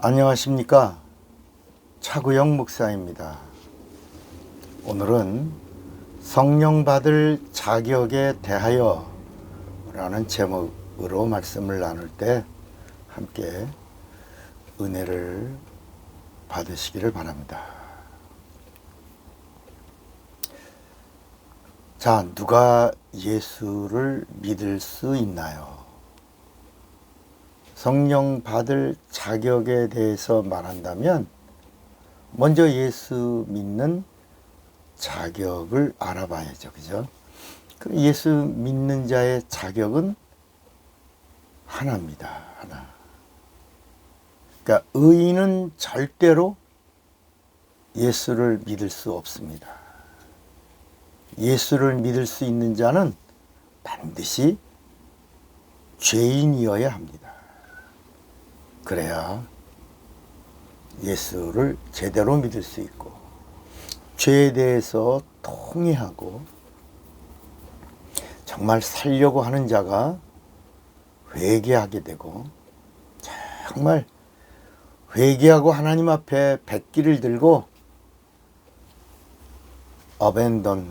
안녕하십니까. 차구영 목사입니다. 오늘은 성령 받을 자격에 대하여 라는 제목으로 말씀을 나눌 때 함께 은혜를 받으시기를 바랍니다. 자, 누가 예수를 믿을 수 있나요? 성령 받을 자격에 대해서 말한다면 먼저 예수 믿는 자격을 알아봐야죠. 그죠? 그럼 예수 믿는 자의 자격은 하나입니다. 하나. 그러니까 의인은 절대로 예수를 믿을 수 없습니다. 예수를 믿을 수 있는 자는 반드시 죄인이어야 합니다. 그래야 예수를 제대로 믿을 수 있고 죄에 대해서 통회하고 정말 살려고 하는 자가 회개하게 되고 정말 회개하고 하나님 앞에 뱃길을 들고 abandon,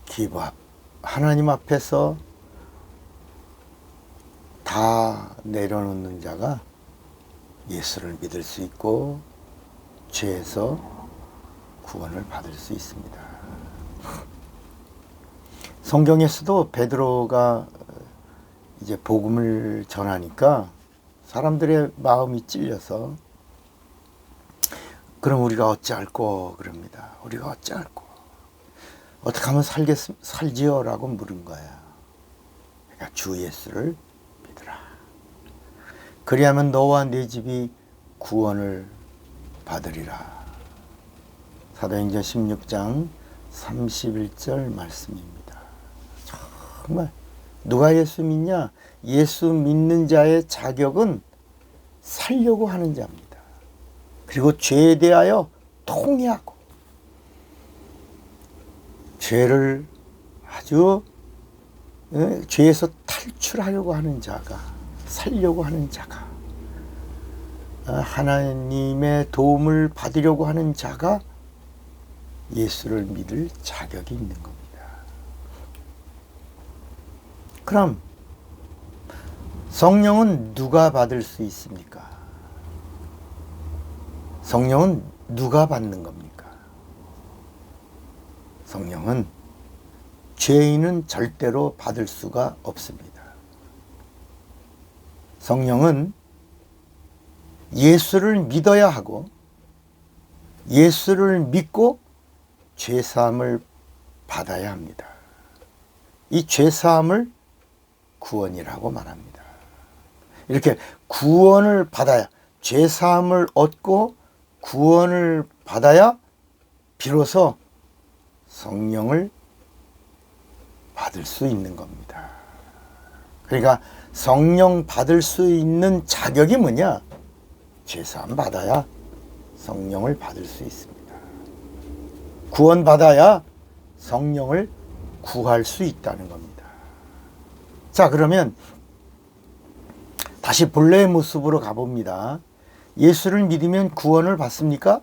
give up, 하나님 앞에서 다 내려놓는 자가 예수를 믿을 수 있고 죄에서 구원을 받을 수 있습니다. 성경에서도 베드로가 이제 복음을 전하니까 사람들의 마음이 찔려서 그럼 우리가 어찌할꼬 그럽니다. 우리가 어찌할꼬 어떻게 하면 살지요? 라고 물은 거야. 그러니까 주 예수를 믿으라. 그리하면 너와 네 집이 구원을 받으리라. 사도행전 16장 31절 말씀입니다. 정말 누가 예수 믿냐? 예수 믿는 자의 자격은 살려고 하는 자입니다. 그리고 죄에 대하여 통회하고 죄를 아주 죄에서 탈출하려고 하는 자가, 살려고 하는 자가, 하나님의 도움을 받으려고 하는 자가 예수를 믿을 자격이 있는 겁니다. 그럼 성령은 누가 받을 수 있습니까? 성령은 누가 받는 겁니까? 성령은 죄인은 절대로 받을 수가 없습니다. 성령은 예수를 믿어야 하고 예수를 믿고 죄사함을 받아야 합니다. 이 죄사함을 구원이라고 말합니다. 이렇게 구원을 받아야, 죄사함을 얻고 구원을 받아야 비로소 성령을 받을 수 있는 겁니다. 그러니까 성령 받을 수 있는 자격이 뭐냐? 죄사함 받아야 성령을 받을 수 있습니다. 구원 받아야 성령을 구할 수 있다는 겁니다. 자, 그러면 다시 본래의 모습으로 가봅니다. 예수를 믿으면 구원을 받습니까?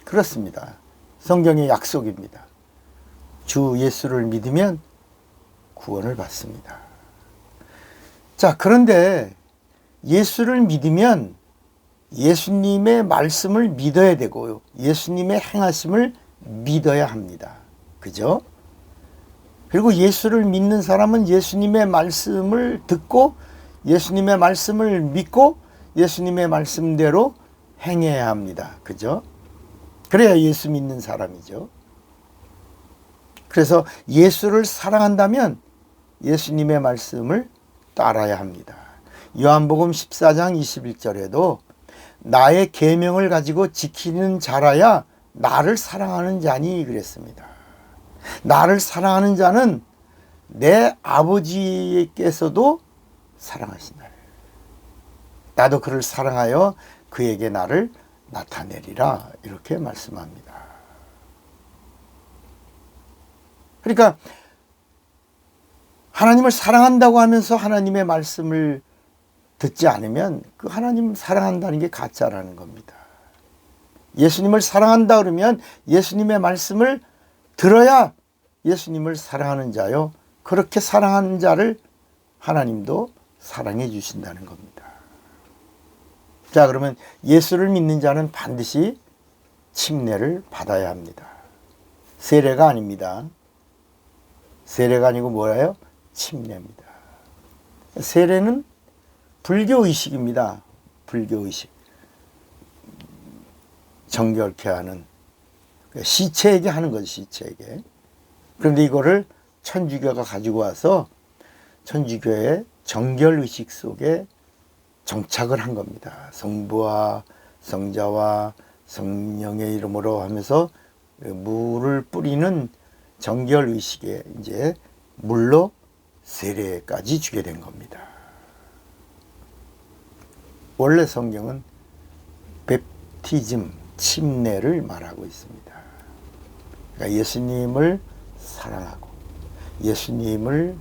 그렇습니다. 성경의 약속입니다. 주 예수를 믿으면 구원을 받습니다. 자, 그런데 예수를 믿으면 예수님의 말씀을 믿어야 되고요. 예수님의 행하심을 믿어야 합니다. 그죠? 그리고 예수를 믿는 사람은 예수님의 말씀을 듣고 예수님의 말씀을 믿고 예수님의 말씀대로 행해야 합니다. 그죠? 그래야 예수 믿는 사람이죠. 그래서 예수를 사랑한다면 예수님의 말씀을 따라야 합니다. 요한복음 14장 21절에도 나의 계명을 가지고 지키는 자라야 나를 사랑하는 자니 그랬습니다. 나를 사랑하는 자는 내 아버지께서도 사랑하신다. 나도 그를 사랑하여 그에게 나를 나타내리라. 이렇게 말씀합니다. 그러니까 하나님을 사랑한다고 하면서 하나님의 말씀을 듣지 않으면 그 하나님 사랑한다는 게 가짜라는 겁니다. 예수님을 사랑한다 그러면 예수님의 말씀을 들어야 예수님을 사랑하는 자요. 그렇게 사랑하는 자를 하나님도 사랑해 주신다는 겁니다. 자, 그러면 예수를 믿는 자는 반드시 침례를 받아야 합니다. 세례가 아닙니다. 세례가 아니고 뭐예요? 침례입니다. 세례는 불교의식입니다. 불교의식. 정결케 하는, 시체에게 하는 거죠. 시체에게. 그런데 이거를 천주교가 가지고 와서 천주교의 정결의식 속에 정착을 한 겁니다. 성부와 성자와 성령의 이름으로 하면서 물을 뿌리는 정결의식에 이제 물로 세례까지 주게 된 겁니다. 원래 성경은 베프티즘, 침례를 말하고 있습니다. 그러니까 예수님을 사랑하고 예수님을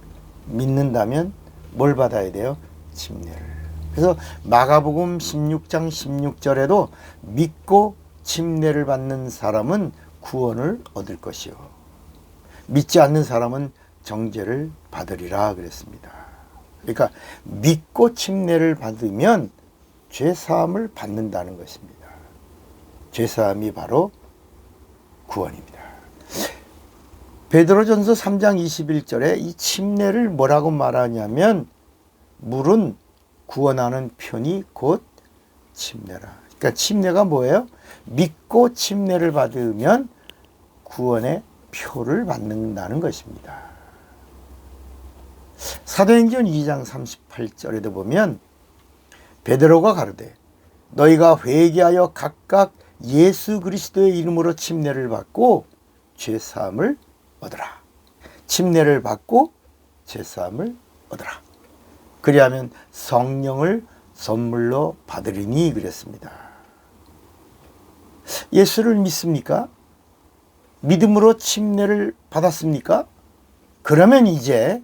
믿는다면 뭘 받아야 돼요? 침례를. 그래서 마가복음 16장 16절에도 믿고 침례를 받는 사람은 구원을 얻을 것이요, 믿지 않는 사람은 정죄를 받으리라 그랬습니다. 그러니까 믿고 침례를 받으면 죄사함을 받는다는 것입니다. 죄사함이 바로 구원입니다. 베드로전서 3장 21절에 이 침례를 뭐라고 말하냐면 물은 구원하는 편이 곧 침례라. 그러니까 침례가 뭐예요? 믿고 침례를 받으면 구원의 표를 받는다는 것입니다. 사도행전 2장 38절에도 보면 베드로가 가르되 너희가 회개하여 각각 예수 그리스도의 이름으로 침례를 받고 죄사함을 얻으라. 침례를 받고 죄사함을 얻으라. 그리하면 성령을 선물로 받으리니 그랬습니다. 예수를 믿습니까? 믿음으로 침례를 받았습니까? 그러면 이제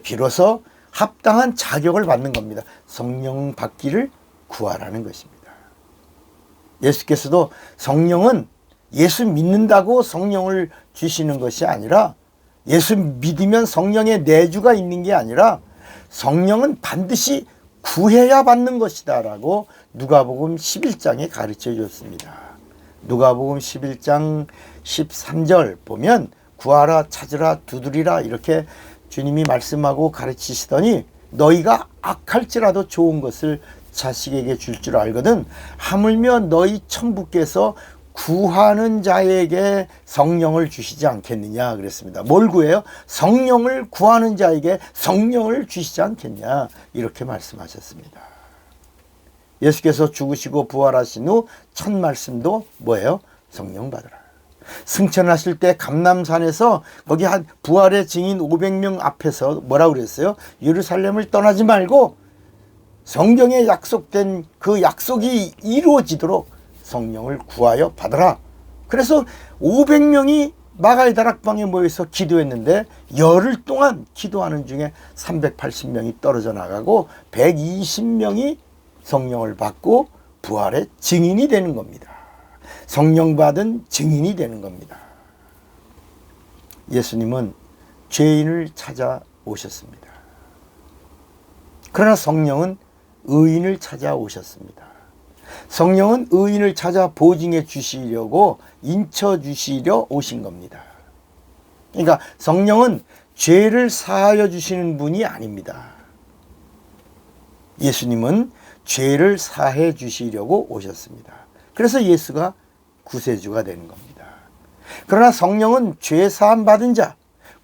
비로소 합당한 자격을 받는 겁니다. 성령 받기를 구하라는 것입니다. 예수께서도 성령은 예수 믿는다고 성령을 주시는 것이 아니라, 예수 믿으면 성령의 내주가 있는 게 아니라 성령은 반드시 구해야 받는 것이다 라고 누가복음 11장에 가르쳐 줬습니다. 누가복음 11장 13절 보면 구하라, 찾으라, 두드리라 이렇게 주님이 말씀하고 가르치시더니 너희가 악할지라도 좋은 것을 자식에게 줄 줄 알거든 하물며 너희 천부께서 구하는 자에게 성령을 주시지 않겠느냐 그랬습니다. 뭘 구해요? 성령을 구하는 자에게 성령을 주시지 않겠냐 이렇게 말씀하셨습니다. 예수께서 죽으시고 부활하신 후 첫 말씀도 뭐예요? 성령 받으라. 승천하실 때 감람산에서 거기 한 부활의 증인 500명 앞에서 뭐라고 그랬어요? 예루살렘을 떠나지 말고 성경에 약속된 그 약속이 이루어지도록 성령을 구하여 받으라. 그래서 500명이 마가의 다락방에 모여서 기도했는데 열흘 동안 기도하는 중에 380명이 떨어져 나가고 120명이 성령을 받고 부활의 증인이 되는 겁니다. 성령 받은 증인이 되는 겁니다. 예수님은 죄인을 찾아오셨습니다. 그러나 성령은 의인을 찾아오셨습니다. 성령은 의인을 찾아 보증해 주시려고 인쳐 주시려 오신 겁니다. 그러니까 성령은 죄를 사하여 주시는 분이 아닙니다. 예수님은 죄를 사해 주시려고 오셨습니다. 그래서 예수가 구세주가 되는 겁니다. 그러나 성령은 죄 사함 받은 자,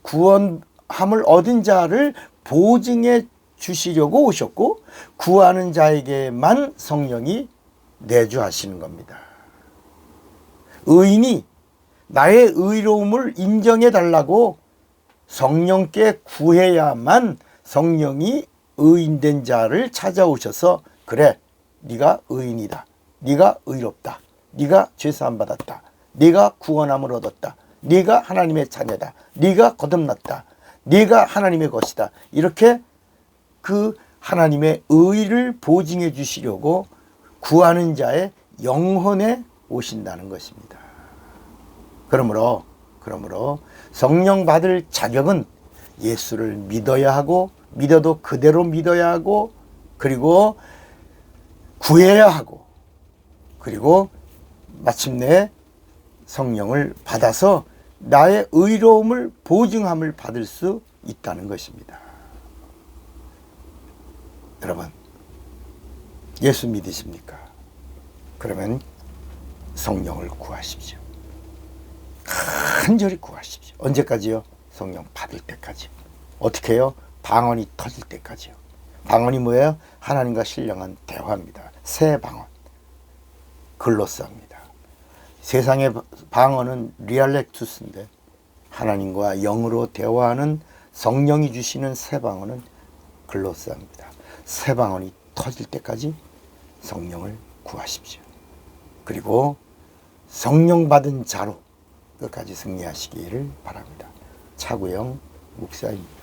구원함을 얻은 자를 보증해 주시려고 오셨고 구하는 자에게만 성령이 내주하시는 겁니다. 의인이 나의 의로움을 인정해 달라고 성령께 구해야만 성령이 의인된 자를 찾아오셔서 그래, 네가 의인이다, 네가 의롭다, 네가 죄사함 받았다, 네가 구원함을 얻었다, 네가 하나님의 자녀다, 네가 거듭났다, 네가 하나님의 것이다, 이렇게 그 하나님의 의를 보증해 주시려고 구하는 자의 영혼에 오신다는 것입니다. 그러므로 성령 받을 자격은 예수를 믿어야 하고, 믿어도 그대로 믿어야 하고, 그리고 구해야 하고, 그리고 마침내 성령을 받아서 나의 의로움을 보증함을 받을 수 있다는 것입니다. 여러분, 예수 믿으십니까? 그러면 성령을 구하십시오. 간절히 구하십시오. 언제까지요? 성령 받을 때까지. 어떻게 해요? 방언이 터질 때까지요. 방언이 뭐예요? 하나님과 신령한 대화입니다. 새 방언. 글로스입니다. 세상의 방언은 리알렉투스인데 하나님과 영으로 대화하는 성령이 주시는 새 방언은 글로스입니다. 새 방언이 터질 때까지 성령을 구하십시오. 그리고 성령 받은 자로 끝까지 승리하시기를 바랍니다. 차구영 목사입니다.